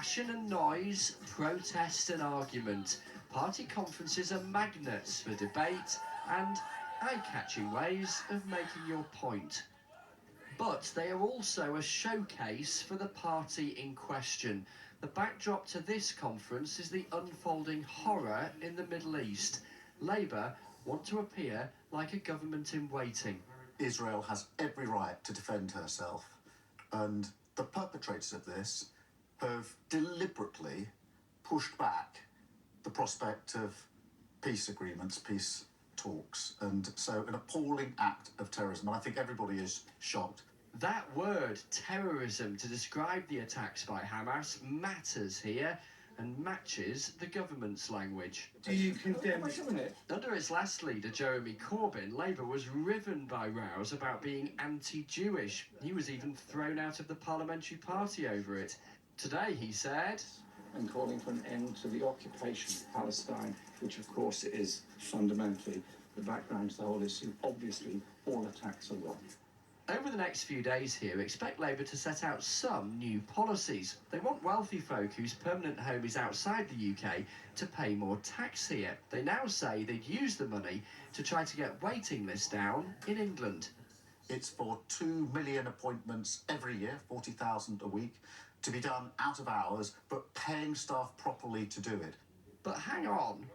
Passion and noise, protest and argument. Party conferences are magnets for debate and eye-catching ways of making your point. But they are also a showcase for the party in question. The backdrop to this conference is the unfolding horror in the Middle East. Labour want to appear like a government in waiting. Israel has every right to defend herself, and the perpetrators of this have deliberately pushed back the prospect of peace agreements, peace talks, and so an appalling act of terrorism. And I think everybody is shocked. That word, terrorism, to describe the attacks by Hamas matters here and matches the government's language. Do you condemn it? Under its last leader, Jeremy Corbyn, Labour was riven by rows about being anti-Jewish. He was even thrown out of the parliamentary party over it. Today, he said, And calling for an end to the occupation of Palestine, which of course is fundamentally the background to the whole issue. Obviously, all attacks are wrong. Over the next few days here, expect Labour to set out some new policies. They want wealthy folk whose permanent home is outside the UK to pay more tax here. They now say they'd use the money to try to get waiting lists down in England. It's for 2 million appointments every year, 40,000 a week, to be done out of hours, but paying staff properly to do it. But hang on.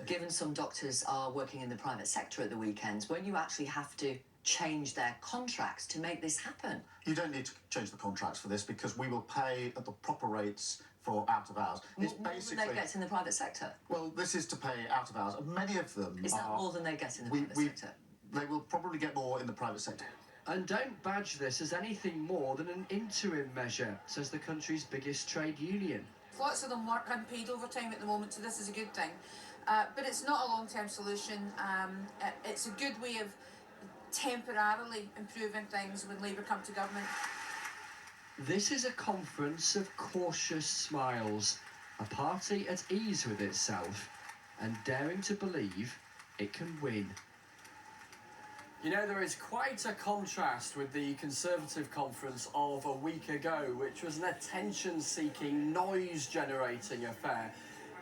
Given some doctors are working in the private sector at the weekends, won't you actually have to change their contracts to make this happen? You don't need to change the contracts for this because we will pay at the proper rates for out of hours. It's basically more than they get in the private sector. Well, this is to pay out of hours, and many of them is that more than they get in the private sector? They will probably get more in the private sector. And don't badge this as anything more than an interim measure, says the country's biggest trade union. Lots of them work unpaid overtime at the moment, so this is a good thing. But it's not a long-term solution. It's a good way of temporarily improving things when Labour come to government. This is a conference of cautious smiles, a party at ease with itself and daring to believe it can win. You know, there is quite a contrast with the Conservative conference of a week ago, which was an attention-seeking, noise-generating affair.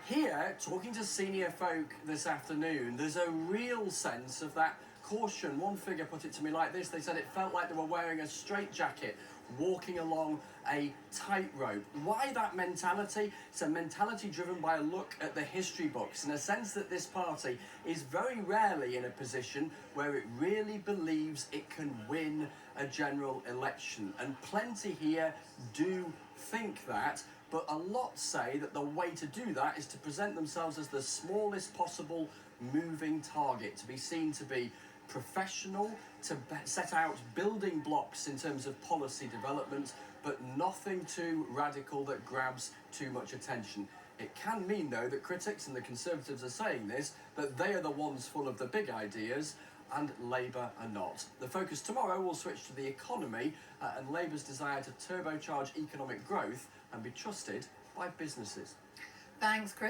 Here, talking to senior folk this afternoon, there's a real sense of that caution. One figure put it to me like this. They said it felt like they were wearing a straitjacket, walking along a tightrope. Why that mentality? It's a mentality driven by a look at the history books, in a sense that this party is very rarely in a position where it really believes it can win a general election. And plenty here do think that, but a lot say that the way to do that is to present themselves as the smallest possible moving target, to be seen to be professional, to set out building blocks in terms of policy development, but nothing too radical that grabs too much attention. It can mean, though, that critics and the Conservatives are saying this, that they are the ones full of the big ideas and Labour are not. The focus tomorrow will switch to the economy and Labour's desire to turbocharge economic growth and be trusted by businesses. Thanks, Chris.